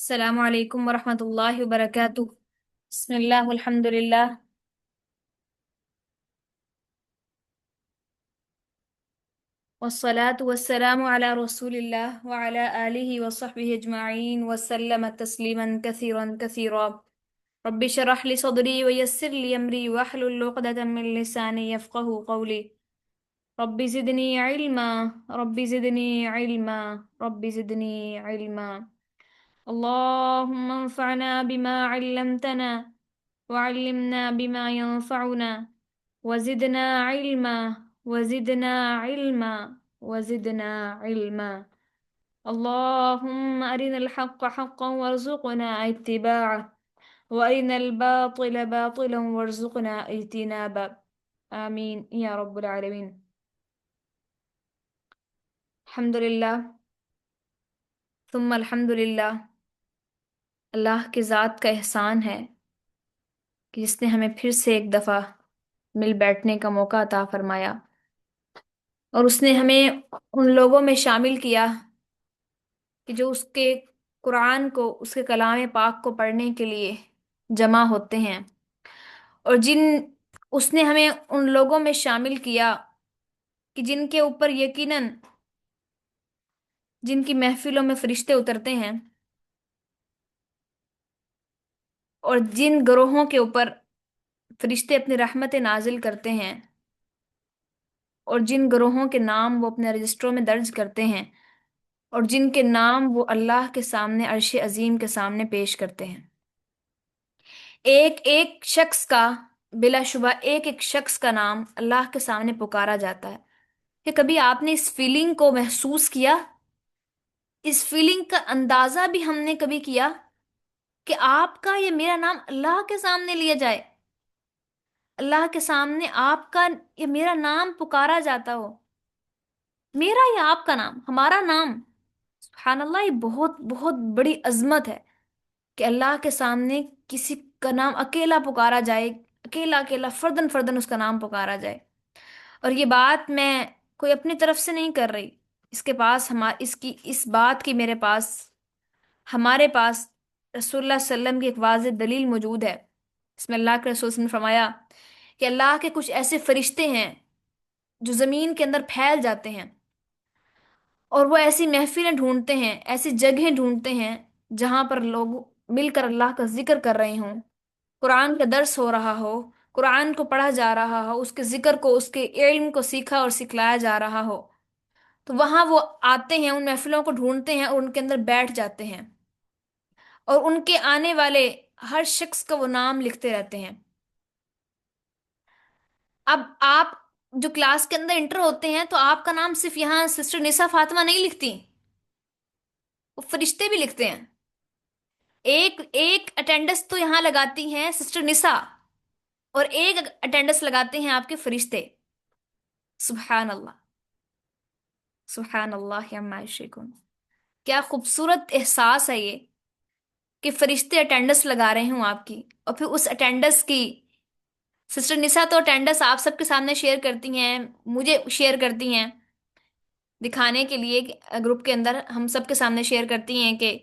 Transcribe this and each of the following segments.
السلام علیکم ورحمۃ اللہ وبرکاتہ۔ بسم اللہ والحمد للہ والصلاة والسلام على رسول اللہ وعلى آلہ وصحبہ اجمعین وسلم تسلیما کثیرا کثیرا۔ رب اشرح لی صدری ویسر لی امری واحلل عقدۃ من لسانی یفقہوا قولی۔ رب زدنی علما، رب زدنی علما، رب زدنی علما۔ اللهم انفعنا بما علمتنا وعلمنا بما ينفعنا وزدنا علما وزدنا علما وزدنا علما۔ اللهم أرنا الحق حقا وارزقنا اتباعه وأرنا الباطل باطلا وارزقنا اجتنابه، آمین یا رب العالمین۔ الحمد للہ ثم الحمد للہ، اللہ کی ذات کا احسان ہے کہ جس نے ہمیں پھر سے ایک دفعہ مل بیٹھنے کا موقع عطا فرمایا، اور اس نے ہمیں ان لوگوں میں شامل کیا کہ جو اس کے قرآن کو، اس کے کلام پاک کو پڑھنے کے لیے جمع ہوتے ہیں، اور اس نے ہمیں ان لوگوں میں شامل کیا کہ جن کے اوپر یقیناً جن کی محفلوں میں فرشتے اترتے ہیں، اور جن گروہوں کے اوپر فرشتے اپنی رحمت نازل کرتے ہیں، اور جن گروہوں کے نام وہ اپنے رجسٹروں میں درج کرتے ہیں، اور جن کے نام وہ اللہ کے سامنے عرش عظیم کے سامنے پیش کرتے ہیں۔ ایک ایک شخص کا، بلا شبہ ایک ایک شخص کا نام اللہ کے سامنے پکارا جاتا ہے۔ کہ کبھی آپ نے اس فیلنگ کو محسوس کیا؟ اس فیلنگ کا اندازہ بھی ہم نے کبھی کیا کہ آپ کا یا میرا نام اللہ کے سامنے لیا جائے، اللہ کے سامنے آپ کا یا میرا نام پکارا جاتا ہو، میرا یا آپ کا نام، ہمارا نام؟ سبحان اللہ، یہ بہت بہت بڑی عظمت ہے کہ اللہ کے سامنے کسی کا نام اکیلا پکارا جائے، اکیلا اکیلا فردن فردن اس کا نام پکارا جائے۔ اور یہ بات میں کوئی اپنی طرف سے نہیں کر رہی، اس کے پاس اس بات کی میرے پاس، ہمارے پاس رسول اللہ صلی اللہ علیہ وسلم کی ایک واضح دلیل موجود ہے۔ اس میں اللہ کے رسول صلی اللہ علیہ وسلم نے فرمایا کہ اللہ کے کچھ ایسے فرشتے ہیں جو زمین کے اندر پھیل جاتے ہیں، اور وہ ایسی محفلیں ڈھونڈتے ہیں، ایسی جگہیں ڈھونڈتے ہیں جہاں پر لوگ مل کر اللہ کا ذکر کر رہے ہوں، قرآن کا درس ہو رہا ہو، قرآن کو پڑھا جا رہا ہو، اس کے ذکر کو، اس کے علم کو سیکھا اور سکھلایا جا رہا ہو، تو وہاں وہ آتے ہیں، ان محفلوں کو ڈھونڈتے ہیں اور ان کے اندر بیٹھ جاتے ہیں، اور ان کے آنے والے ہر شخص کا وہ نام لکھتے رہتے ہیں۔ اب آپ جو کلاس کے اندر انٹر ہوتے ہیں تو آپ کا نام صرف یہاں سسٹر نسا فاطمہ نہیں لکھتی، وہ فرشتے بھی لکھتے ہیں۔ ایک ایک اٹینڈنس تو یہاں لگاتی ہیں سسٹر نسا، اور ایک اٹینڈنس لگاتے ہیں آپ کے فرشتے۔ سبحان اللہ، سبحان اللہ عما یشرکون۔ کیا خوبصورت احساس ہے یہ کہ فرشتے اٹینڈنس لگا رہے ہوں آپ کی، اور پھر اس اٹینڈنس کی سسٹر نسا تو اٹینڈنس آپ سب کے سامنے شیئر کرتی ہیں، مجھے شیئر کرتی ہیں دکھانے کے لیے، گروپ کے اندر ہم سب کے سامنے شیئر کرتی ہیں کہ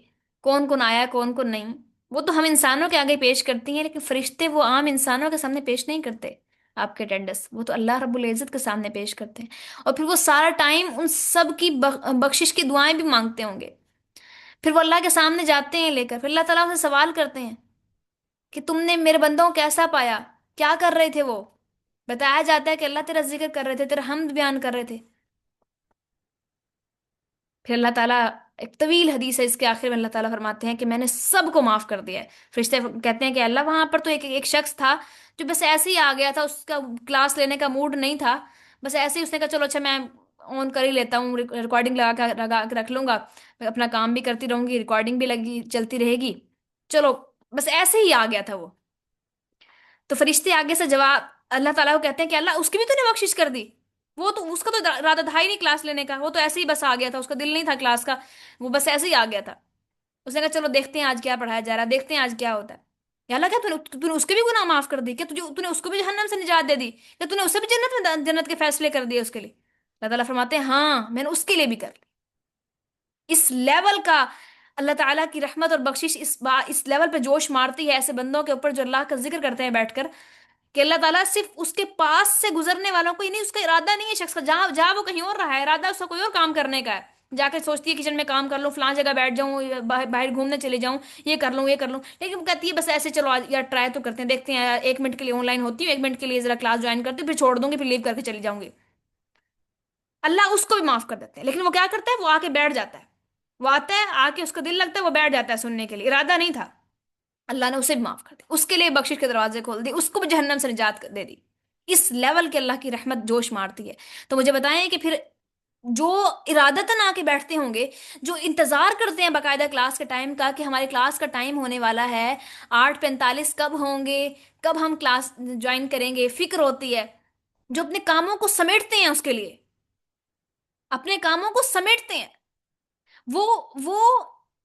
کون کون آیا کون کون نہیں۔ وہ تو ہم انسانوں کے آگے پیش کرتی ہیں، لیکن فرشتے وہ عام انسانوں کے سامنے پیش نہیں کرتے آپ کے اٹینڈنس، وہ تو اللہ رب العزت کے سامنے پیش کرتے ہیں، اور پھر وہ سارا ٹائم ان سب کی بخشش کی دعائیں بھی مانگتے ہوں گے۔ پھر وہ اللہ کے سامنے جاتے ہیں لے کر، پھر اللہ تعالیٰ ان سے سوال کرتے ہیں کہ تم نے میرے بندوں کو کیسا پایا، کیا کر رہے تھے وہ؟ بتایا جاتا ہے کہ اللہ تیرا ذکر کر رہے تھے، تیرا حمد بیان کر رہے تھے۔ پھر اللہ تعالیٰ، ایک طویل حدیث ہے، اس کے آخر میں اللہ تعالیٰ فرماتے ہیں کہ میں نے سب کو معاف کر دیا ہے۔ فرشتے کہتے ہیں کہ اللہ، وہاں پر تو ایک شخص تھا جو بس ایسے ہی آ گیا تھا، اس کا کلاس لینے کا موڈ نہیں تھا، بس ایسے ہی اس نے کہا چلو اچھا میں آن کر ہی لیتا ہوں، ریکارڈنگ لگا کے رکھ لوں گا، میں اپنا کام بھی کرتی رہوں گی، ریکارڈنگ بھی لگی چلتی رہے گی، چلو بس ایسے ہی آ گیا تھا وہ۔ تو فرشتے آگے سے جواب اللہ تعالیٰ کو کہتے ہیں کہ اللہ، اس کی بھی تو نے بخشش کر دی، وہ تو، اس کا تو ارادہ تھا ہی نہیں کلاس لینے کا، وہ تو ایسے ہی بس آ گیا تھا، اس کا دل نہیں تھا کلاس کا، وہ بس ایسے ہی آ گیا تھا۔ اس نے کہا چلو دیکھتے ہیں آج کیا پڑھایا جا رہا ہے، دیکھتے ہیں آج کیا ہوتا ہے۔ یا اللہ، کیا تو نے اس کے بھی گناہ معاف کر دی؟ کیا تو نے اس کو بھی جہنم سے نجات دے دی؟ کیا تو نے اسے بھی جنت کے فیصلے کر دیے اس کے لیے؟ اللہ تعالیٰ فرماتے ہیں ہاں، میں نے اس کے لیے بھی کر لی۔ اس لیول کا اللہ تعالیٰ کی رحمت اور بخشش اس لیول پہ جوش مارتی ہے ایسے بندوں کے اوپر جو اللہ کا ذکر کرتے ہیں بیٹھ کر، کہ اللہ تعالیٰ صرف اس کے پاس سے گزرنے والوں کو ہی نہیں، اس کا ارادہ نہیں ہے شخص کا جہاں جہاں وہ کہیں اور رہا ہے، ارادہ اس کا کوئی اور کام کرنے کا ہے، جا کے سوچتی ہے کچن میں کام کر لوں، فلان جگہ بیٹھ جاؤں، یا باہر گھومنے چلے جاؤں، یہ کر لوں یہ کر لوں، لیکن وہ کہتی ہے بس ایسے چلو آج یار ٹرائی تو کرتے ہیں، دیکھتے ہیں 1 منٹ کے لیے آن لائن ہوتی ہوں، 1 منٹ کے لیے ذرا کلاس جوائن کرتی ہوں، پھر چھوڑ دوں گی، پھر لیو کر کے چلی جاؤں گی۔ اللہ اس کو بھی معاف کر دیتے ہیں، لیکن وہ کیا کرتا ہے، وہ آ کے بیٹھ جاتا ہے، وہ آتا ہے آ کے، اس کا دل لگتا ہے، وہ بیٹھ جاتا ہے سننے کے لیے، ارادہ نہیں تھا، اللہ نے اسے بھی معاف کر دی، اس کے لیے بخشش کے دروازے کھول دی، اس کو بھی جہنم سے نجات دے دی۔ اس لیول کے اللہ کی رحمت جوش مارتی ہے۔ تو مجھے بتائیں کہ پھر جو ارادتاً آ کے بیٹھتے ہوں گے، جو انتظار کرتے ہیں باقاعدہ کلاس کے ٹائم کا کہ ہماری کلاس کا ٹائم ہونے والا ہے، 8:45 کب ہوں گے، کب ہم کلاس جوائن کریں گے، فکر ہوتی ہے، جو اپنے کاموں کو سمیٹتے ہیں، اس کے لیے اپنے کاموں کو سمیٹتے ہیں، وہ وہ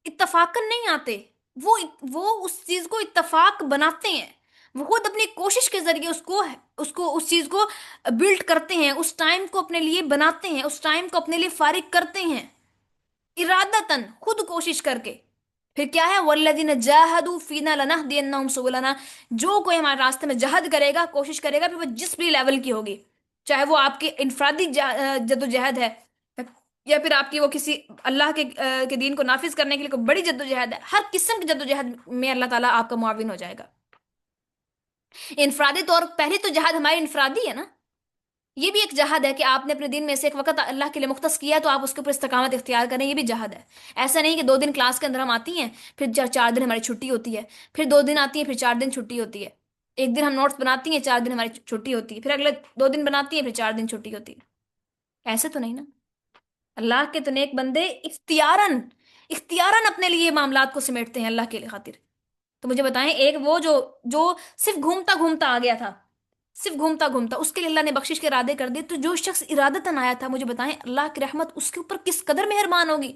اتفاقن نہیں آتے، وہ وہ اس چیز کو اتفاق بناتے ہیں، وہ خود اپنی کوشش کے ذریعے اس کو اس چیز کو بلڈ کرتے ہیں، اس ٹائم کو اپنے لیے بناتے ہیں، اس ٹائم کو اپنے لیے فارغ کرتے ہیں، ارادتاً خود کوشش کر کے۔ پھر کیا ہے، والذین جاہدوا فینا لنہدینہم سبلنا، جو کوئی ہمارے راستے میں جہد کرے گا، کوشش کرے گا، پھر وہ جس بھی لیول کی ہوگی، چاہے وہ آپ کی انفرادی جد و جہد ہے، یا پھر آپ کی وہ کسی اللہ کے دین کو نافذ کرنے کے لیے کوئی بڑی جد و جہد ہے، ہر قسم کی جد و جہد میں اللہ تعالیٰ آپ کا معاون ہو جائے گا۔ انفرادی طور پہلی تو جہاد ہماری انفرادی ہے نا، یہ بھی ایک جہاد ہے کہ آپ نے اپنے دن میں سے ایک وقت اللہ کے لیے مختص کیا، تو آپ اس کے اوپر استقامت اختیار کریں، یہ بھی جہاد ہے۔ ایسا نہیں کہ 2 دن کلاس کے اندر ہم آتی ہیں، پھر 4 دن ہماری چھٹی ہوتی ہے، پھر 2 دن آتی ہیں، پھر 4 دن چھٹی ہوتی ہے، ایک دن ہم نوٹس بناتی ہیں، 4 دن ہماری چھٹی ہوتی ہے، پھر اگلے 2 دن بناتی ہیں، پھر 4 دن چھٹی ہوتی ہے، ایسے تو نہیں نا۔ اللہ کے تو نیک بندے اختیاراً اختیاراً اپنے لیے معاملات کو سمیٹتے ہیں اللہ کے لیے خاطر۔ تو مجھے بتائیں، ایک وہ جو صرف گھومتا گھومتا آ گیا تھا، صرف گھومتا گھومتا، اس کے لیے اللہ نے بخشش کے ارادے کر دیے، تو جو شخص ارادتاً آیا تھا، مجھے بتائیں اللہ کی رحمت اس کے اوپر کس قدر مہربان ہوگی،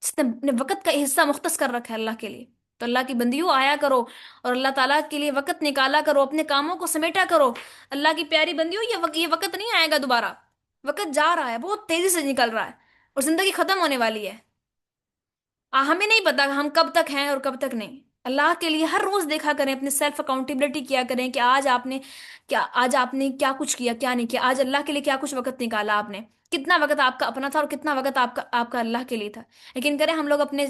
جس نے اپنے وقت کا حصہ مختص کر رکھا ہے اللہ کے لیے۔ تو اللہ کی بندیوں آیا کرو، اور اللہ تعالیٰ کے لیے وقت نکالا کرو، اپنے کاموں کو سمیٹا کرو۔ اللہ کی پیاری بندیوں، یہ وقت نہیں آئے گا دوبارہ، وقت جا رہا ہے، بہت تیزی سے نکل رہا ہے، اور زندگی ختم ہونے والی ہے۔ ہمیں نہیں پتا ہم کب تک ہیں اور کب تک نہیں۔ اللہ کے لیے ہر روز دیکھا کریں، اپنے سیلف اکاؤنٹیبلٹی کیا کریں کہ آج آپ نے کیا کچھ کیا، کیا نہیں کیا، آج اللہ کے لیے کیا کچھ وقت نکالا آپ نے، کتنا وقت آپ کا اپنا تھا اور کتنا وقت آپ کا اللہ کے لیے تھا۔ لیکن کریں ہم لوگ اپنے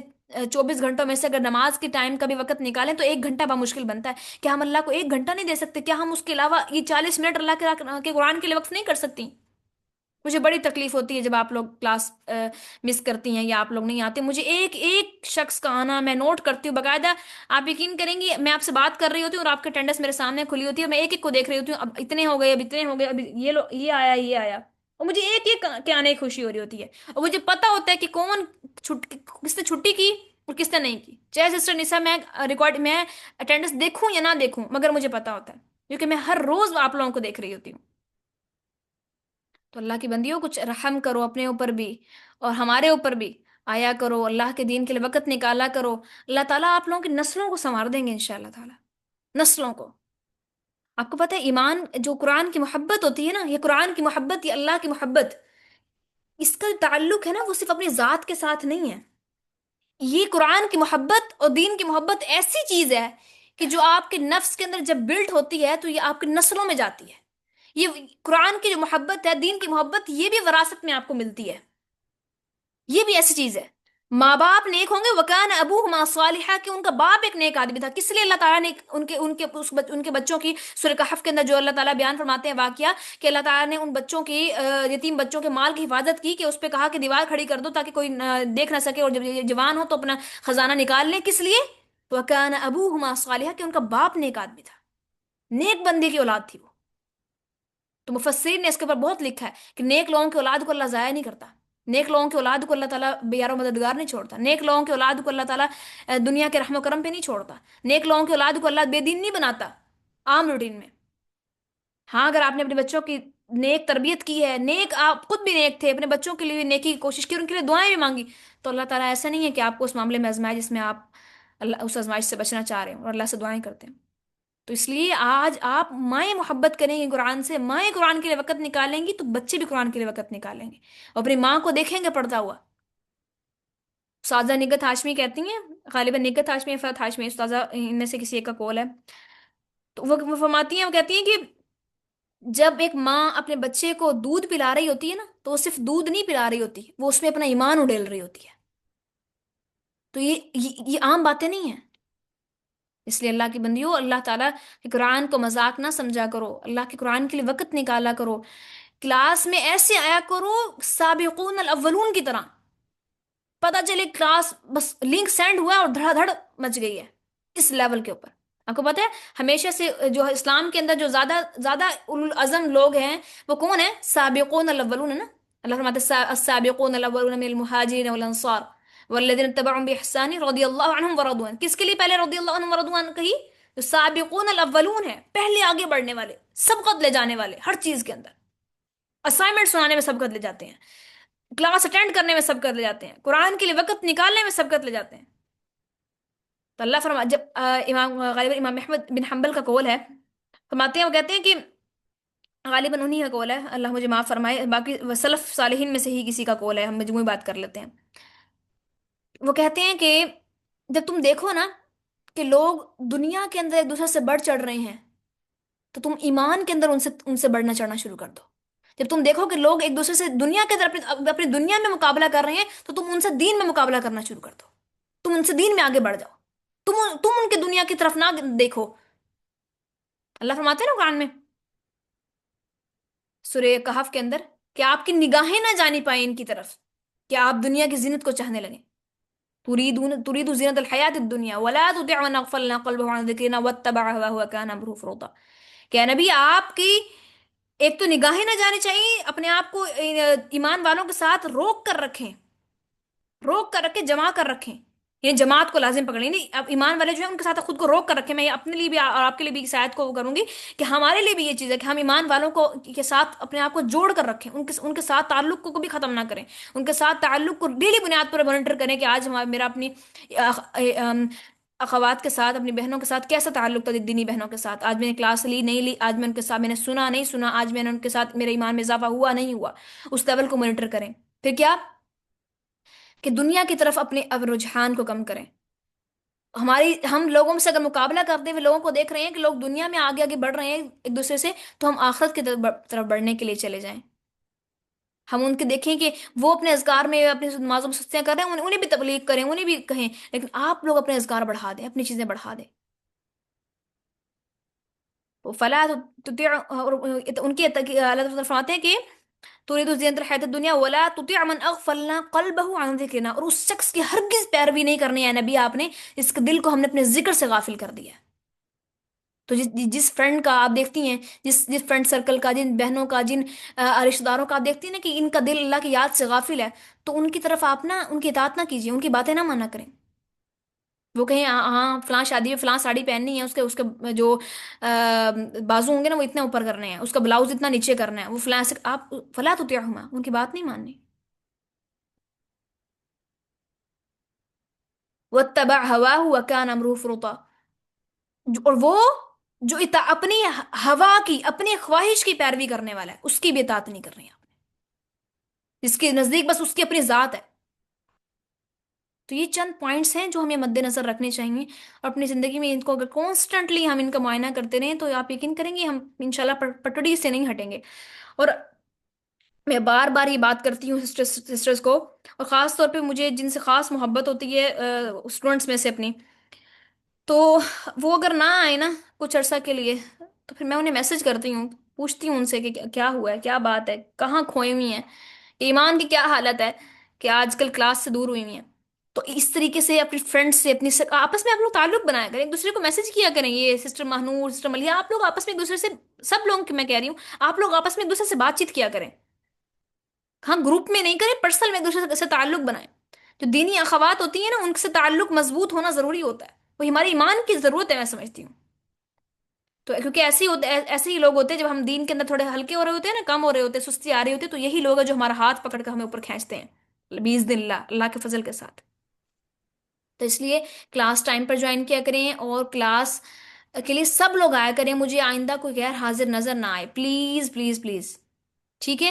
24 گھنٹوں میں سے اگر نماز کے ٹائم کا بھی وقت نکالیں تو 1 گھنٹہ بمشکل بنتا ہے کہ ہم اللہ کو 1 گھنٹہ نہیں دے سکتے، کیا ہم اس کے علاوہ یہ 40 منٹ اللہ کے قرآن کے لیے وقف نہیں کر سکتی؟ مجھے بڑی تکلیف ہوتی ہے جب آپ لوگ کلاس مس کرتی ہیں یا آپ لوگ نہیں آتے، مجھے ایک ایک شخص کا آنا میں نوٹ کرتی ہوں باقاعدہ۔ آپ یقین کریں گی، میں آپ سے بات کر رہی ہوتی ہوں اور آپ کے اٹینڈنس میرے سامنے کھلی ہوتی ہے، اور میں ایک ایک کو دیکھ رہی ہوتی ہوں، اب اتنے ہو گئے، اب اتنے ہو گئے، اب یہ آیا یہ آیا، اور مجھے ایک ایک کے آنے کی خوشی ہو رہی ہوتی ہے، اور مجھے پتا ہوتا ہے کہ کس نے چھٹی کی اور کس نے نہیں کی، چاہے سسٹر نسا میں اٹینڈنس دیکھوں یا نہ دیکھوں، مگر مجھے پتا ہوتا ہے کیونکہ میں ہر روز آپ لوگوں کو دیکھ رہی ہوتی ہوں۔ تو اللہ کی بندیوں، کچھ رحم کرو اپنے اوپر بھی اور ہمارے اوپر بھی، آیا کرو اللہ کے دین کے لیے وقت نکالا کرو، اللہ تعالیٰ آپ لوگوں کی نسلوں کو سنوار دیں گے انشاءاللہ تعالیٰ، نسلوں کو۔ آپ کو پتہ ہے ایمان جو قرآن کی محبت ہوتی ہے نا، یہ قرآن کی محبت، یہ اللہ کی محبت، اس کا تعلق ہے نا، وہ صرف اپنی ذات کے ساتھ نہیں ہے، یہ قرآن کی محبت اور دین کی محبت ایسی چیز ہے کہ جو آپ کے نفس کے اندر جب بلڈ ہوتی ہے تو یہ آپ کی نسلوں میں جاتی ہے۔ یہ قرآن کی جو محبت ہے، دین کی محبت، یہ بھی وراثت میں آپ کو ملتی ہے، یہ بھی ایسی چیز ہے۔ ماں باپ نیک ہوں گے، وکان ابوہما صالحا، کہ ان کا باپ ایک نیک آدمی تھا، کس لیے اللہ تعالیٰ نے ان کے بچوں کی سورہ کہف کے اندر جو اللہ تعالیٰ بیان فرماتے ہیں واقعہ، کہ اللہ تعالیٰ نے ان بچوں کی یتیم بچوں کے مال کی حفاظت کی، کہ اس پہ کہا کہ دیوار کھڑی کر دو تاکہ کوئی دیکھ نہ سکے، اور جب یہ جوان ہو تو اپنا خزانہ نکال لیں، کس لیے؟ وکان ابوہما صالحا، کہ ان کا باپ نیک آدمی تھا، نیک بندے کی اولاد تھی وہ۔ تو مفسرین نے اس کے اوپر بہت لکھا ہے کہ نیک لوگوں کی اولاد کو اللہ ضائع نہیں کرتا، نیک لوگوں کی اولاد کو اللہ تعالیٰ بے یار و مددگار نہیں چھوڑتا، نیک لوگوں کی اولاد کو اللہ تعالیٰ دنیا کے رحم و کرم پہ نہیں چھوڑتا، نیک لوگوں کی اولاد کو اللہ بے دین نہیں بناتا عام روٹین میں۔ ہاں، اگر آپ نے اپنے بچوں کی نیک تربیت کی ہے، نیک آپ خود بھی نیک تھے، اپنے بچوں کے لیے بھی نیکی کی کوشش کی اور ان کے لیے دعائیں بھی مانگی، تو اللہ تعالیٰ ایسا نہیں ہے کہ آپ کو اس معاملے میں آزمائے جس میں آپ اللہ اس آزمائش سے بچنا چاہ رہے ہیں اور اللہ سے دعائیں کرتے ہیں۔ تو اس لیے آج آپ مائیں محبت کریں گے قرآن سے، مائیں قرآن کے لیے وقت نکالیں گی، تو بچے بھی قرآن کے لیے وقت نکالیں گے، اور اپنی ماں کو دیکھیں گے پڑھتا ہوا، استاذہ نگہت ہاشمی کہتی ہیں، غالباً نگہت ہاشمی یا فہد ہاشمی، استاذہ ان میں سے کسی ایک کا کال ہے، تو وہ فرماتی ہیں، وہ کہتی ہیں کہ جب ایک ماں اپنے بچے کو دودھ پلا رہی ہوتی ہے نا، تو وہ صرف دودھ نہیں پلا رہی ہوتی، وہ اس میں اپنا ایمان اڈیل رہی ہوتی ہے۔ تو یہ عام باتیں نہیں ہیں۔ اس لیے اللہ کی بندیوں، اللہ تعالیٰ کے قرآن کو مذاق نہ سمجھا کرو، اللہ کے قرآن کے لیے وقت نکالا کرو، کلاس میں ایسے آیا کرو سابقون الاولون کی طرح، پتہ چلے کلاس بس لنک سینڈ ہوا اور دھڑا دھڑ مچ گئی ہے اس لیول کے اوپر۔ آپ کو پتہ ہے ہمیشہ سے جو اسلام کے اندر جو زیادہ زیادہ اولو العزم لوگ ہیں وہ کون ہیں؟ سابقون الاولون ہے نا۔ اللہ فرماتے ہیں السابقون الاولون من المہاجرین والانصار والذین اتبعوا باحسان رضی اللہ عنہم ورضوا عنہ۔ کس کے لیے پہلے رضی اللہ عنہم ورضوا عنہ کہی؟ جو سابقون الاولون ہیں، پہلے آگے بڑھنے والے، سبقت لے جانے والے ہر چیز کے اندر، اسائنمنٹ سنانے میں سبقت لے جاتے ہیں، کلاس اٹینڈ کرنے میں سبقت لے جاتے ہیں، قرآن کے لیے وقت نکالنے میں سبقت لے جاتے ہیں۔ تو اللہ فرما جب امام غالباً امام احمد بن حنبل کا قول ہے، فرماتے ہیں، وہ کہتے ہیں کہ غالباً انہی کا قول ہے، اللہ مجھے معاف فرمائے، باقی سلف صالحین میں سے ہی کسی کا قول ہے، ہم مجموعی بات کر لیتے ہیں۔ وہ کہتے ہیں کہ جب تم دیکھو نا کہ لوگ دنیا کے اندر ایک دوسرے سے بڑھ چڑھ رہے ہیں، تو تم ایمان کے اندر ان سے بڑھنا چڑھنا شروع کر دو۔ جب تم دیکھو کہ لوگ ایک دوسرے سے دنیا کے اندر اپنی دنیا میں مقابلہ کر رہے ہیں، تو تم ان سے دین میں مقابلہ کرنا شروع کر دو، تم ان سے دین میں آگے بڑھ جاؤ، تم ان کے دنیا کی طرف نہ دیکھو۔ اللہ فرماتے ہیں نا قرآن میں سورہ کہف کے اندر کہ آپ کی نگاہیں نہ جانی پائیں ان کی طرف، کہ آپ دنیا کی زینت کو چاہنے لگیں، تريد زینت الحیات الدنیا ولا تطع من اغفلنا قلبه عن ذکرنا واتبع هواه وكان امره فرطا۔ کہ نبی آپ کی ایک تو نگاہیں نہ جانی چاہیے، اپنے آپ کو ایمان والوں کے ساتھ روک کر رکھیں، روک کر رکھیں، جما کر رکھیں، یعنی جماعت کو لازم پکڑیں، نہیں اب ایمان والے جو ہیں ان کے ساتھ خود کو روک کر رکھیں۔ میں یہ اپنے لیے بھی اور آپ کے لیے بھی شاید کو کروں گی کہ ہمارے لیے بھی یہ چیز ہے کہ ہم ایمان والوں کو کے ساتھ اپنے آپ کو جوڑ کر رکھیں، ان کے ساتھ تعلق کو بھی ختم نہ کریں، ان کے ساتھ تعلق کو ڈیلی بنیاد پر مانیٹر کریں کہ آج میرا اپنی اخوات کے ساتھ، اپنی بہنوں کے ساتھ کیسا تعلق تھا، دینی بہنوں کے ساتھ، آج میں نے کلاس لی نہیں لی، آج میں ان کے ساتھ میں نے سنا نہیں سنا، آج میں نے ان کے ساتھ میرے ایمان میں اضافہ ہوا نہیں ہوا، اس لیول کو مانیٹر کریں۔ پھر کیا کہ دنیا کی طرف اپنے اب رجحان کو کم کریں۔ ہم لوگوں سے اگر مقابلہ کرتے ہوئے لوگوں کو دیکھ رہے ہیں کہ لوگ دنیا میں آگے آگے بڑھ رہے ہیں ایک دوسرے سے، تو ہم آخرت کی طرف بڑھنے کے لیے چلے جائیں۔ ہم ان کے دیکھیں کہ وہ اپنے اذکار میں اپنی نمازوں میں سستیاں کر رہے ہیں، انہیں بھی تبلیغ کریں، انہیں بھی کہیں، لیکن آپ لوگ اپنے اذکار بڑھا دیں، اپنی چیزیں بڑھا دیں۔ فلا تطیع، اور ان کی اللہ تعالیٰ فرماتے ہیں کہ تريد زینت الحیات الدنیا ولا تطع من اغفلنا قلبه عن ذکرنا، اور اس شخص کی ہرگز پیروی نہیں کرنی ہے نبی آپ نے اس کے دل کو ہم نے اپنے ذکر سے غافل کر دیا ہے۔ تو جس فرینڈ کا آپ دیکھتی ہیں، جس فرینڈ سرکل کا، جن بہنوں کا، جن رشتہ داروں کا آپ دیکھتی ہیں نا کہ ان کا دل اللہ کی یاد سے غافل ہے، تو ان کی طرف آپ نا ان کی اطاعت نہ کیجیے، ان کی باتیں نہ مانا کریں۔ وہ کہیں ہاں ہاں فلاں شادی میں فلاں ساڑی پہننی ہے، اس کے جو بازو ہوں گے نا وہ اتنے اوپر کرنے ہیں، اس کا بلاؤز اتنا نیچے کرنا ہے، وہ فلاں سے آپ فلا تطیعہما، ان کی بات نہیں ماننی۔ واتبع هواه وكان امره فرطا، اور وہ جو اپنی ہوا کی، اپنی خواہش کی پیروی کرنے والا ہے، اس کی بھی اطاعت نہیں کر رہی آپ نے، جس کے نزدیک بس اس کی اپنی ذات ہے۔ تو یہ چند پوائنٹس ہیں جو ہمیں مد نظر رکھنے چاہیے، اور اپنی زندگی میں ان کو اگر کانسٹنٹلی ہم ان کا معائنہ کرتے رہیں تو آپ یقین کریں گے ہم انشاءاللہ پٹڑی سے نہیں ہٹیں گے۔ اور میں بار بار یہ بات کرتی ہوں سسٹرز کو، اور خاص طور پہ مجھے جن سے خاص محبت ہوتی ہے اسٹوڈنٹس میں سے اپنی، تو وہ اگر نہ آئے نا کچھ عرصہ کے لیے، تو پھر میں انہیں میسج کرتی ہوں، پوچھتی ہوں ان سے کہ کیا ہوا ہے، کیا بات ہے، کہاں کھوئی ہوئی ہیں، ایمان کی کیا حالت ہے کہ آج کل کلاس سے دور ہوئی ہوئی ہیں۔ تو اس طریقے سے اپنی فرینڈ سے آپس میں آپ لوگ تعلق بنایا کریں، ایک دوسرے کو میسج کیا کریں، یہ سسٹر مہنور، سسٹر ملیہ، آپ لوگ آپس میں ایک دوسرے سے، سب لوگوں کی میں کہہ رہی ہوں، آپ لوگ آپس میں ایک دوسرے سے بات چیت کیا کریں، ہاں گروپ میں نہیں کریں، پرسنل میں ایک دوسرے سے تعلق بنائیں۔ جو دینی اخوات ہوتی ہیں نا ان سے تعلق مضبوط ہونا ضروری ہوتا ہے، وہ ہماری ایمان کی ضرورت ہے، میں سمجھتی ہوں۔ تو کیونکہ ایسے ہی لوگ ہوتے ہیں، جب ہم دین کے اندر تھوڑے ہلکے ہو رہے ہوتے ہیں نا، کم ہو رہے ہوتے ہیں، سستی آ رہی ہوتی ہے، تو یہی لوگ ہیں جو ہمارا ہاتھ پکڑ کر ہمیں اوپر کھینچتے ہیں باذن اللہ، اللہ کے فضل کے ساتھ۔ تو اس لیے کلاس ٹائم پر جوائن کیا کریں، اور کلاس کے لیے سب لوگ آیا کریں، مجھے آئندہ کوئی غیر حاضر نظر نہ آئے، پلیز پلیز پلیز، ٹھیک ہے؟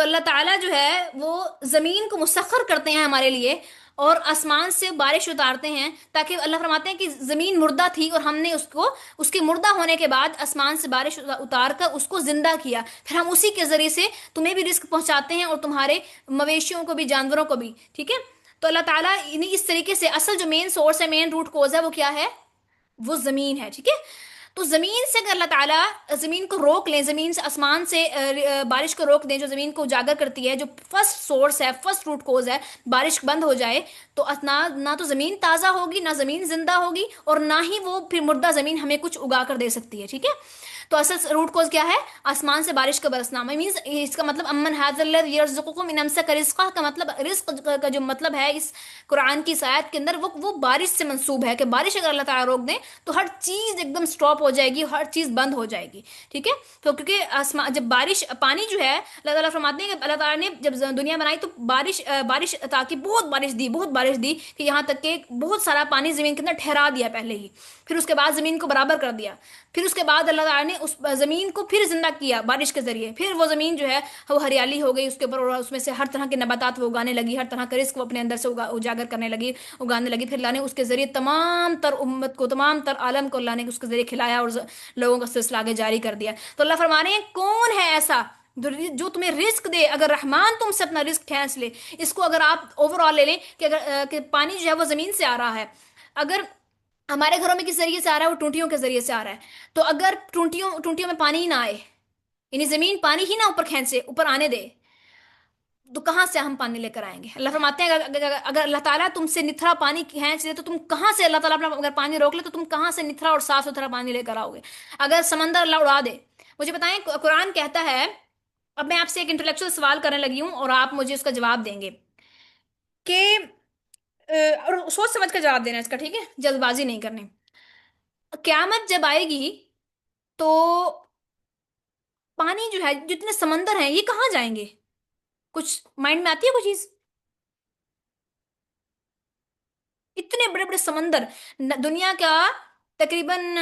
تو اللہ تعالیٰ جو ہے وہ زمین کو مسخر کرتے ہیں ہمارے لیے، اور آسمان سے بارش اتارتے ہیں، تاکہ اللہ فرماتے ہیں کہ زمین مردہ تھی اور ہم نے اس کو، اس کے مردہ ہونے کے بعد آسمان سے بارش اتار کر اس کو زندہ کیا، پھر ہم اسی کے ذریعے سے تمہیں بھی رزق پہنچاتے ہیں اور تمہارے مویشیوں کو بھی، جانوروں کو بھی، ٹھیک ہے؟ تو اللہ تعالیٰ اس طریقے سے اصل جو مین سورس ہے، مین روٹ کوز ہے، وہ کیا ہے؟ وہ زمین ہے، ٹھیک ہے؟ تو زمین سے اگر اللہ تعالیٰ زمین کو روک لیں، زمین سے، آسمان سے بارش کو روک دیں جو زمین کو اجاگر کرتی ہے، جو فرسٹ سورس ہے، فرسٹ روٹ کوز ہے، بارش بند ہو جائے، تو نہ تو زمین تازہ ہوگی، نہ زمین زندہ ہوگی، اور نہ ہی وہ پھر مردہ زمین ہمیں کچھ اگا کر دے سکتی ہے، ٹھیک ہے؟ تو اصل روٹ کوز کیا ہے؟ آسمان سے بارش کا برسنا، مینز اس کا مطلب امن ھذا الذی یرزقکم من امسک رزقہ کا مطلب، رزق کا جو مطلب ہے اس قرآن کی آیت کے اندر، وہ بارش سے منسوب ہے، کہ بارش اگر اللہ تعالیٰ روک دیں تو ہر چیز ایک دم سٹاپ ہو جائے گی، ہر چیز بند ہو جائے گی، ٹھیک ہے؟ تو کیونکہ آسمان، جب بارش، پانی جو ہے، اللہ تعالیٰ فرماتے ہیں کہ اللہ تعالیٰ نے جب دنیا بنائی تو بارش تاکہ بہت بارش دی، بہت بارش دی، کہ یہاں تک کہ بہت سارا پانی زمین کے اندر ٹھہرا دیا پہلے ہی، پھر اس کے بعد زمین کو برابر کر دیا، پھر اس کے بعد اللہ تعالیٰ نے اس زمین کو پھر زندہ کیا بارش کے ذریعے، پھر وہ زمین جو ہے وہ ہریالی ہو گئی اس کے اوپر، اور اس میں سے ہر طرح کے نباتات وہ اگانے لگی، ہر طرح کا رزق وہ اپنے اندر سے اجاگر کرنے لگی، اگانے لگی، پھر اللہ نے اس کے ذریعے تمام تر امت کو، تمام تر عالم کو اللہ نے اس کے ذریعے کھلایا، اور لوگوں کا سلسلہ آگے جاری کر دیا۔ تو اللہ فرما رہے ہیں کون ہے ایسا جو تمہیں رزق دے، اگر رحمان تم سے اپنا رزق کھینچ لے۔ اس کو اگر آپ اوور آل لے لیں کہ اگر کہ پانی جو ہے وہ زمین سے آ رہا ہے، اگر ہمارے گھروں میں کس ذریعے سے آ رہا ہے؟ وہ ٹونٹیوں کے ذریعے سے آ رہا ہے، تو اگر ٹونٹیوں میں پانی ہی نہ آئے، یعنی زمین پانی ہی نہ اوپر کھینچے، اوپر آنے دے، تو کہاں سے ہم پانی لے کر آئیں گے؟ اللہ فرماتے ہیں اگر اللہ تعالیٰ تم سے نتھرا پانی کھینچ لے تو تم کہاں سے، اللہ تعالیٰ اپنا اگر پانی روک لے تو تم کہاں سے نتھرا اور صاف ستھرا پانی لے کر آؤ گے؟ اگر سمندر اللہ اڑا دے، مجھے بتائیں، قرآن کہتا ہے، اب میں آپ سے ایک انٹلیکچوئل سوال کرنے لگی ہوں اور آپ مجھے اس کا جواب دیں گے کہ اور سوچ سمجھ کر جواب دینا اس کا، ٹھیک ہے؟ جلد بازی نہیں کرنی۔ قیامت جب آئے گی تو پانی جو ہے، جتنے سمندر ہیں، یہ کہاں جائیں گے؟ کچھ مائنڈ میں آتی ہے کوئی چیز؟ اتنے بڑے بڑے سمندر، دنیا کا تقریباً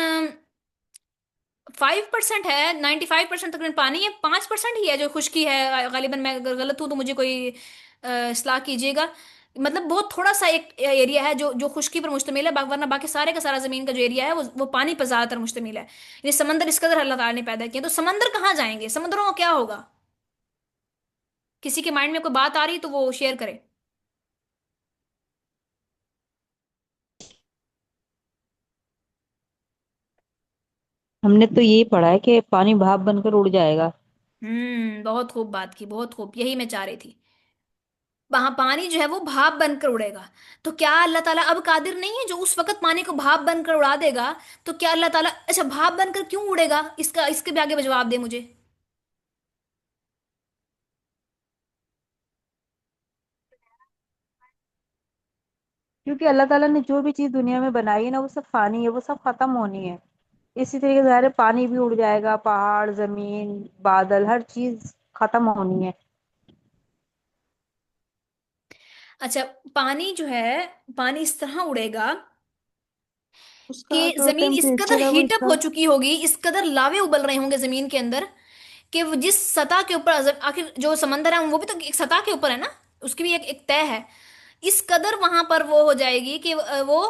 5% ہے، 95% تقریباً پانی ہے، 5% ہی ہے جو خشکی ہے غالباً، میں اگر غلط ہوں تو مجھے کوئی اصلاح کیجیے گا، مطلب بہت تھوڑا سا ایک ایریا ہے جو خشکی پر مشتمل ہے، ورنہ باقی سارے کا سارا زمین کا جو ایریا ہے وہ پانی پر زیادہ تر مشتمل ہے، یعنی سمندر اس قدر اللہ تعالیٰ نے پیدا کیا، تو سمندر کہاں جائیں گے؟ سمندروں کا کیا ہوگا؟ کسی کے مائنڈ میں کوئی بات آ رہی تو وہ شیئر کرے۔ ہم نے تو یہ پڑھا ہے کہ پانی بھاپ بن کر اڑ جائے گا۔ بہت خوب بات کی، بہت خوب، یہی میں چاہ رہی تھی، وہاں پانی جو ہے وہ بھاپ بن کر اڑے گا، تو کیا اللہ تعالیٰ اب قادر نہیں ہے جو اس وقت پانی کو بھاپ بن کر اڑا دے گا؟ تو کیا اللہ تعالیٰ، اچھا بھاپ بن کر کیوں اڑے گا، اس کے بھی آگے جواب دے مجھے۔ کیونکہ اللہ تعالیٰ نے جو بھی چیز دنیا میں بنائی ہے نا، وہ سب فانی ہے، وہ سب ختم ہونی ہے۔ اسی طریقے سے ظاہر ہے پانی بھی اڑ جائے گا، پہاڑ، زمین، بادل، ہر چیز ختم ہونی ہے۔ اچھا، پانی جو ہے، پانی اس طرح اڑے گا اس کا کہ جو زمین اس قدر ٹیمپریچر ہے وہ ہیٹ اپ اتنا، ہو چکی ہوگی، اس قدر لاوے ابل رہے ہوں گے زمین کے اندر، کہ وہ جس سطح کے اوپر، آخر جو سمندر ہے وہ بھی تو ایک سطح کے اوپر ہے نا، اس کی بھی ایک طے ہے، اس قدر وہاں پر وہ ہو جائے گی کہ وہ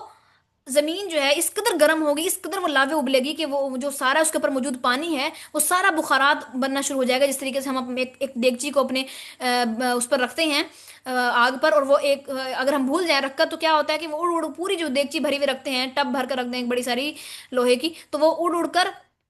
زمین جو ہے اس قدر گرم ہوگی، اس قدر وہ لاوے ابلے گی کہ وہ جو سارا اس کے اوپر موجود پانی ہے وہ سارا بخارات بننا شروع ہو جائے گا، جس طریقے سے ہم اپنے ایک دیگچی کو اپنے اس پر رکھتے ہیں آگ پر، اور وہ ایک اگر ہم بھول جائیں رکھ کر تو کیا ہوتا ہے کہ وہ اڑ اڑ پوری جو دیگچی بھری ہوئی رکھتے ہیں، ٹب بھر کر رکھ دیں ایک بڑی ساری لوہے کی، تو وہ اڑ اڑ کر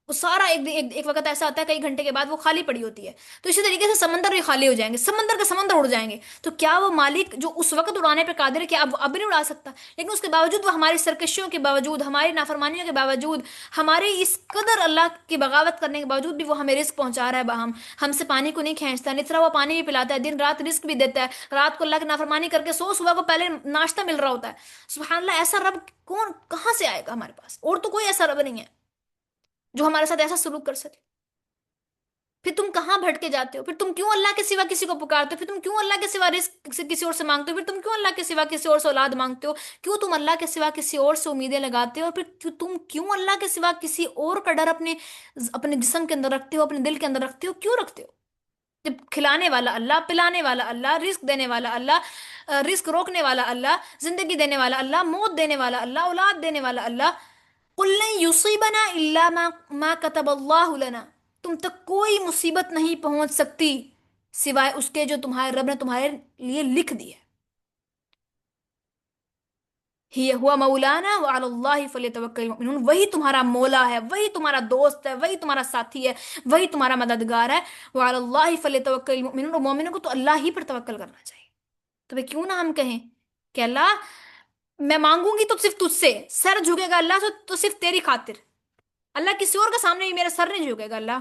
وہ سارا ایک وقت ایسا ہوتا ہے کئی گھنٹے کے بعد وہ خالی پڑی ہوتی ہے، تو اسی طریقے سے سمندر بھی خالی ہو جائیں گے، سمندر کا سمندر اڑ جائیں گے، تو کیا وہ مالک جو اس وقت اڑانے پہ قادر ہے کہ اب نہیں اڑا سکتا؟ لیکن اس کے باوجود وہ ہماری سرکشیوں کے باوجود، ہماری نافرمانیوں کے باوجود، ہمارے اس قدر اللہ کی بغاوت کرنے کے باوجود بھی وہ ہمیں رزق پہنچا رہا ہے باہم، ہم سے پانی کو نہیں کھینچتا، نترا ہوا پانی بھی پلاتا ہے، دن رات رزق بھی دیتا ہے، رات کو اللہ کی نافرمانی کر کے سو، صبح کو پہلے ناشتہ مل رہا ہوتا ہے، سبحان اللہ، ایسا رب کون کہاں سے آئے گا ہمارے پاس؟ اور تو کوئی ایسا رب نہیں ہے جو ہمارے ساتھ ایسا سلوک کر سکے۔ پھر تم کہاں بھٹکے جاتے ہو؟ پھر تم کیوں اللہ کے سوا کسی کو پکارتے ہو؟ پھر تم کیوں اللہ کے سوا رزق سے کسی اور سے مانگتے ہو؟ پھر تم کیوں اللہ کے سوا کسی اور سے اولاد مانگتے ہو؟ کیوں تم اللہ کے سوا کسی اور سے امیدیں لگاتے ہو؟ اور پھر تم کیوں اللہ کے سوا کسی اور کا ڈر اپنے جسم کے اندر رکھتے ہو، اپنے دل کے اندر رکھتے ہو؟ کیوں رکھتے ہو؟ جب کھلانے والا اللہ، پلانے والا اللہ، رزق دینے والا اللہ، رزق روکنے والا اللہ، زندگی دینے والا اللہ، موت دینے والا اللہ، اولاد دینے والا اللہ، قل لن یصیبنا الا ما كتب اللہ لنا، تم تک کوئی مصیبت نہیں پہنچ سکتی سوائے اس کے جو تمہارے رب نے تمہارے لیے لکھ دی ہے. ہی ہوا مولانا وعلی اللہ فلیتوکل المؤمنون، وہی تمہارا مولا ہے، وہی تمہارا دوست ہے، وہی تمہارا ساتھی ہے، وہی تمہارا مددگار ہے. وعلی اللہ فلیتوکل المؤمنون، اور مومنوں کو تو اللہ ہی پر توکل کرنا چاہیے. تو وہ کیوں نہ ہم کہیں کہ اللہ میں مانگوں گی تو صرف تجھ سے، سر جھکے گا اللہ سے تو صرف تیری خاطر. اللہ کسی اور کے سامنے بھی میرا سر نہیں جھکے گا. اللہ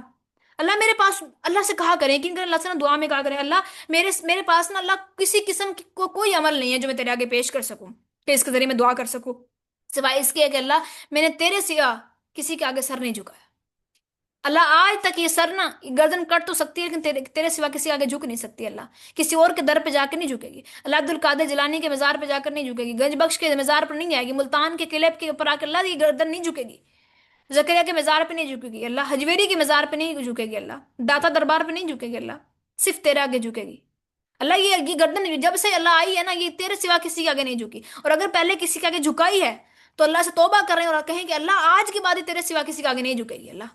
اللہ میرے پاس، اللہ سے کہا کریں کہ اللہ سے نا دعا میں کہا کریں اللہ میرے پاس نا اللہ کسی قسم کی کوئی عمل نہیں ہے جو میں تیرے آگے پیش کر سکوں کہ اس کے ذریعے میں دعا کر سکوں، سوائے اس کے کہ اللہ میں نے تیرے سوا کسی کے آگے سر نہیں جھکایا. اللہ آج تک یہ سر نا گردن کٹ تو سکتی ہے لیکن تیرے سوا کسی آگے جھک نہیں سکتی. اللہ کسی اور کے در پہ جا کے نہیں جھکے گی. اللہ عبد القادر جیلانی کے مزار پہ جا کر نہیں جھکے گی، گنج بخش کے مزار پر نہیں جائے گی، ملتان کے قلعے کے اوپر آ کے اللہ کی گردن نہیں جھکے گی، زکریا کے مزار پہ نہیں جھکے گی اللہ، حجویری کے مزار پہ نہیں جھکے گی اللہ، داتا دربار پہ نہیں جھکے گی اللہ، صرف تیرے آگے جھکے گی. اللہ یہ گردن جب سے اللہ آئی ہے نا یہ تیرے سوا کسی کے آگے نہیں جھکی، اور اگر پہلے کسی کے آگے جھکائی ہے تو اللہ سے توبہ کر رہے ہیں اور کہیں کہ اللہ آج کے بعد ہی تیرے سوا کسی کے آگے نہیں جھکے گی. اللہ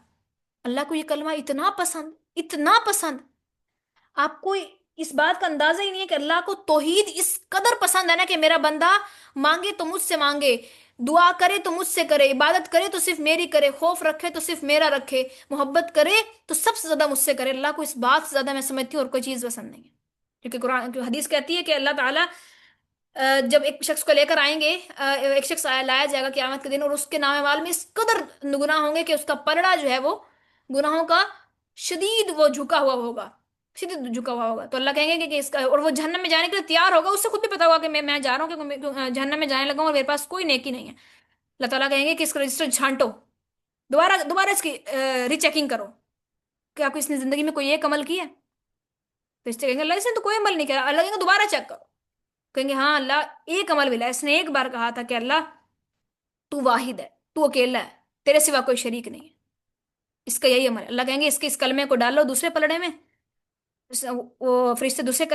اللہ کو یہ کلمہ اتنا پسند، اتنا پسند، آپ کو اس بات کا اندازہ ہی نہیں ہے کہ اللہ کو توحید اس قدر پسند ہے نا کہ میرا بندہ مانگے تو مجھ سے مانگے، دعا کرے تو مجھ سے کرے، عبادت کرے تو صرف میری کرے، خوف رکھے تو صرف میرا رکھے، محبت کرے تو سب سے زیادہ مجھ سے کرے. اللہ کو اس بات سے زیادہ میں سمجھتی ہوں اور کوئی چیز پسند نہیں ہے. کیونکہ قرآن حدیث کہتی ہے کہ اللہ تعالیٰ جب ایک شخص کو لے کر آئیں گے، ایک شخص لایا جائے گا قیامت کے دن اور اس کے نام وال میں اس قدر گناہ ہوں گے کہ اس کا پلڑا جو ہے وہ گناہوں کا شدید وہ جھکا ہوا ہوگا، شدید جھکا ہوا ہوگا. تو اللہ کہیں گے کہ اس کا، اور وہ جہنم میں جانے کے لیے تیار ہوگا، اس سے خود بھی پتا ہوگا کہ میں جا رہا ہوں کہ جہنم میں جانے لگا ہوں اور میرے پاس کوئی نیکی نہیں ہے. اللہ تعالیٰ کہیں گے کہ اس کا رجسٹر چھانٹو، دوبارہ دوبارہ اس کی ری چیکنگ کرو کہ آپ کو اس نے زندگی میں کوئی ایک عمل کیا ہے. تو اس سے کہیں گے اللہ اس نے تو کوئی عمل نہیں کیا. اللہ کہیں گے دوبارہ چیک کرو، کہیں گے ہاں اللہ ایک عمل ملا، اس نے ایک بار کہا تھا کہ اللہ تو واحد ہے، تو اکیلا ہے، تیرے سوا کوئی شریک نہیں ہے، اس کا یہی عمل ہے. اللہ کہیں گے اس کلمے کو ڈالو دوسرے پلڑے میں، وہ فرشتے دوسرے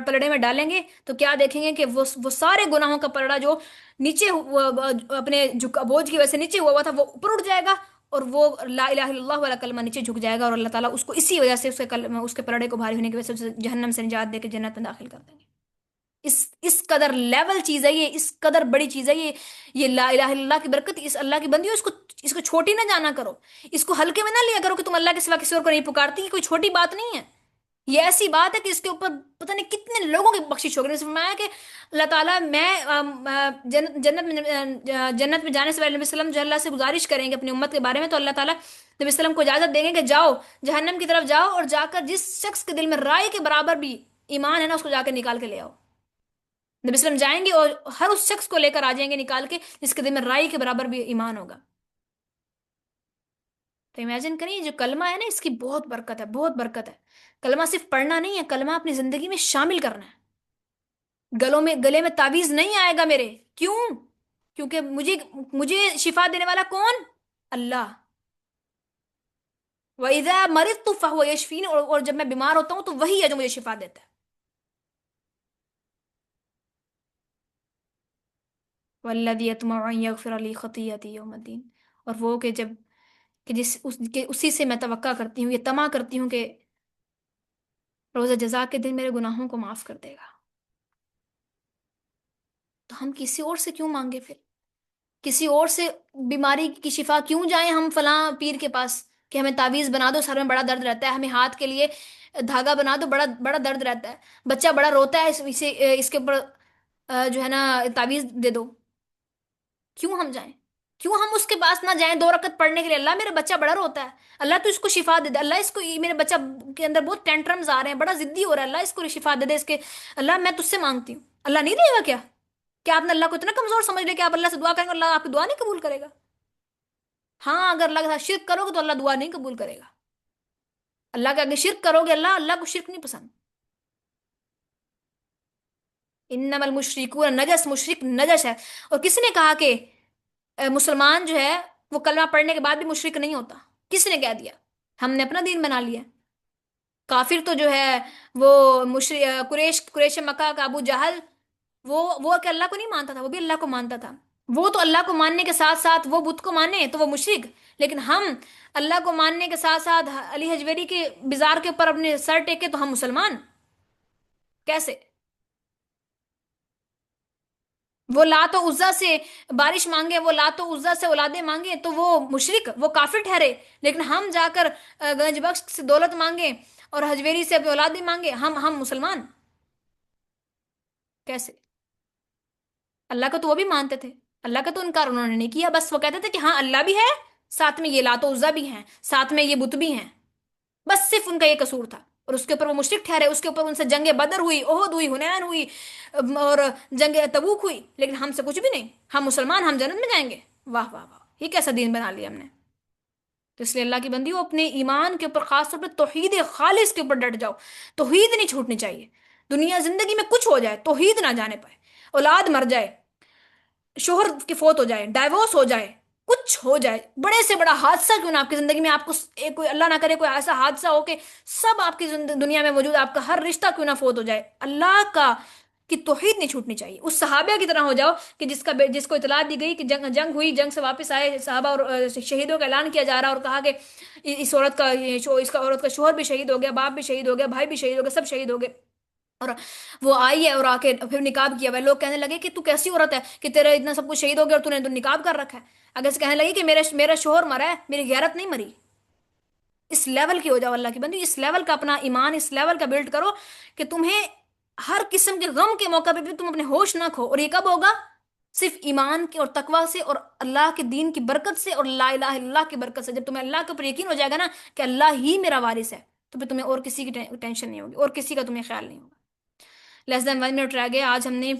پلڑے میں ڈالیں گے تو کیا دیکھیں گے کہ وہ سارے گناہوں کا پلڑا جو نیچے اپنے بوجھ کی وجہ سے نیچے ہوا تھا وہ اوپر اٹھ جائے گا، اور وہ لا الہ الا اللہ والا کلمہ نیچے جھک جائے گا، اور اللہ تعالیٰ اس کو اسی وجہ سے اس کے پلڑے کو بھاری ہونے کی وجہ سے جہنم سے نجات دے کے جنت میں داخل کر دیں گے. اس قدر لیول چیز ہے یہ، اس قدر بڑی چیز ہے یہ لا الہ الا اللہ کی برکت. اس اللہ کی بندی ہو، اس کو چھوٹی نہ جانا کرو، اس کو ہلکے میں نہ لیا کرو کہ تم اللہ کے سوا کسی اور کو نہیں پکارتی. یہ کوئی چھوٹی بات نہیں ہے، یہ ایسی بات ہے کہ اس کے اوپر پتہ نہیں کتنے لوگوں کی بخشش ہو گئی. فرمایا کہ اللہ تعالیٰ میں جنت میں جانے سے پہلے نبی وسلم جو اللہ سے گزارش کریں گے اپنی امت کے بارے میں، تو اللہ تعالیٰ نبی وسلم کو اجازت دیں گے کہ جاؤ جہنم کی طرف جاؤ اور جا کر جس شخص کے دل میں رائے کے برابر بھی ایمان ہے نا اس کو جا کے نکال کے لے آؤ. نبی وسلم جائیں گے اور ہر اس شخص کو لے کر آ جائیں گے نکال کے جس کے دل میں رائی کے برابر بھی ایمان ہوگا. تو امیجن کریں جو کلمہ ہے نا اس کی بہت برکت ہے، بہت برکت ہے. کلمہ صرف پڑھنا نہیں ہے، کلمہ اپنی زندگی میں شامل کرنا ہے. گلے میں تعویذ نہیں آئے گا میرے، کیوں؟ کیونکہ مجھے شفا دینے والا کون؟ اللہ. وَإِذَا مَرِضْتُ فَهُوَ يَشْفِينِ، اور جب میں بیمار ہوتا ہوں تو وہی ہے جو مجھے شفا دیتا ہے. وَالَّذِي يَطْمَعُ أَن يَغْفِرَ لِي خَطِيئَتِي يَوْمَ الدِّينِ، اور وہ کہ اسی سے میں توقع کرتی ہوں، یہ طمع کرتی ہوں کہ روزہ جزا کے دن میرے گناہوں کو معاف کر دے گا. تو ہم کسی اور سے کیوں مانگے؟ پھر کسی اور سے بیماری کی شفا کیوں جائیں ہم فلاں پیر کے پاس کہ ہمیں تعویذ بنا دو، سر میں بڑا درد رہتا ہے، ہمیں ہاتھ کے لیے دھاگا بنا دو، بڑا بڑا درد رہتا ہے، بچہ بڑا روتا ہے، اس کے اوپر جو ہے نا تعویذ دے دو. کیوں ہم جائیں؟ کیوں ہم اس کے پاس نہ جائیں 2 رکعت پڑھنے کے لیے؟ اللہ میرا بچہ بڑا روتا ہے، اللہ تو اس کو شفا دے دے، اللہ اس کو، میرے بچہ کے اندر بہت ٹینٹرمز آ رہے ہیں، بڑا ضدی ہو رہا ہے، اللہ اس کو شفا دے دے اس کے. اللہ میں تجھ سے مانگتی ہوں، اللہ نہیں دے گا کیا؟ کیا آپ نے اللہ کو اتنا کمزور سمجھ لیا کہ آپ اللہ سے دعا کریں گے اللہ آپ کی دعا نہیں قبول کرے گا؟ ہاں اگر اللہ کے ساتھ شرک کرو گے تو اللہ دعا نہیں قبول کرے گا. اللہ کے آگے شرک کرو گے، اللہ کو شرک نہیں پسند. انما المشرکون نجس، مشرک نجس ہے. اور کسی نے کہا کہ مسلمان جو ہے وہ کلمہ پڑھنے کے بعد بھی مشرک نہیں ہوتا؟ کس نے کہہ دیا؟ ہم نے اپنا دین بنا لیا. کافر تو جو ہے وہ قریش مکہ کا ابو جہل، وہ کہ اللہ کو نہیں مانتا تھا، وہ بھی اللہ کو مانتا تھا. وہ تو اللہ کو ماننے کے ساتھ ساتھ وہ بت کو مانے تو وہ مشرک. لیکن ہم اللہ کو ماننے کے ساتھ ساتھ علی حجویری کے بزار کے اوپر اپنے سر ٹیکے تو ہم مسلمان کیسے؟ وہ لات و عزا سے بارش مانگے، وہ لات و عزا سے اولادیں مانگے تو وہ مشرک، وہ کافر ٹھہرے. لیکن ہم جا کر گنج بخش سے دولت مانگے اور حجویری سے اپنی اولادیں مانگے، ہم مسلمان کیسے؟ اللہ کا تو وہ بھی مانتے تھے، اللہ کا تو انکار انہوں نے نہیں کیا. بس وہ کہتے تھے کہ ہاں اللہ بھی ہے، ساتھ میں یہ لات و عزا بھی ہیں، ساتھ میں یہ بت بھی ہیں. بس صرف ان کا یہ قصور تھا، اور اس کے اوپر وہ مشرک ٹھہرے. اس کے اوپر ان سے جنگ بدر ہوئی، احد ہوئی، حنین ہوئی، اور جنگ تبوک ہوئی، لیکن ہم سے کچھ بھی نہیں. ہم مسلمان، ہم جنت میں جائیں گے. واہ واہ واہ، یہ کیسا دین بنا لیا ہم نے. تو اس لیے اللہ کی بندی ہو، اپنے ایمان کے اوپر خاص طور پہ توحید خالص کے اوپر ڈٹ جاؤ. توحید نہیں چھوٹنی چاہیے. دنیا زندگی میں کچھ ہو جائے، توحید نہ جانے پائے. اولاد مر جائے، شوہر کی فوت ہو جائے، ڈائیورس ہو جائے، کچھ ہو جائے، بڑے سے بڑا حادثہ کیوں نہ آپ کی زندگی میں، آپ کو کوئی اللہ نہ کرے کوئی ایسا حادثہ ہو کہ سب آپ کی دنیا میں موجود آپ کا ہر رشتہ کیوں نہ فوت ہو جائے، اللہ کا کی توحید نہیں چھوٹنی چاہیے. اس صحابہ کی طرح ہو جاؤ کہ جس کو اطلاع دی گئی کہ جنگ ہوئی، جنگ سے واپس آئے صحابہ اور شہیدوں کا اعلان کیا جا رہا اور کہا کہ اس عورت کا شوہر بھی شہید ہو گیا، باپ بھی شہید ہو گیا، بھائی بھی شہید ہو گیا، سب شہید ہو گئے. اور وہ آئی ہے اور آ کے پھر نکاب کیا ہوا ہے. لوگ کہنے لگے کہ تو کیسی عورت ہے کہ تیرا اتنا سب کچھ شہید ہو گیا اور تو نے تو نکاب کر رکھا ہے. اگر سے کہنے لگی کہ میرا شوہر مرا ہے، میری غیرت نہیں مری. اس لیول کی ہو جاؤ اللہ کی بندی، اس لیول کا اپنا ایمان، اس لیول کا بلڈ کرو کہ تمہیں ہر قسم کے غم کے موقع پہ بھی تم اپنے ہوش نہ کھو. اور یہ کب ہوگا؟ صرف ایمان کے اور تقوی سے اور اللہ کے دین کی برکت سے اور لا الہ الا اللہ کی برکت سے. جب تمہیں اللہ کے اوپر یقین ہو جائے گا نا کہ اللہ ہی میرا وارث ہے، تو پھر تمہیں اور کسی کی ٹینشن نہیں ہوگی، اور کسی کا تمہیں خیال نہیں ہوگا. لیس دین 1 منٹ رہ گئے. آج ہم نے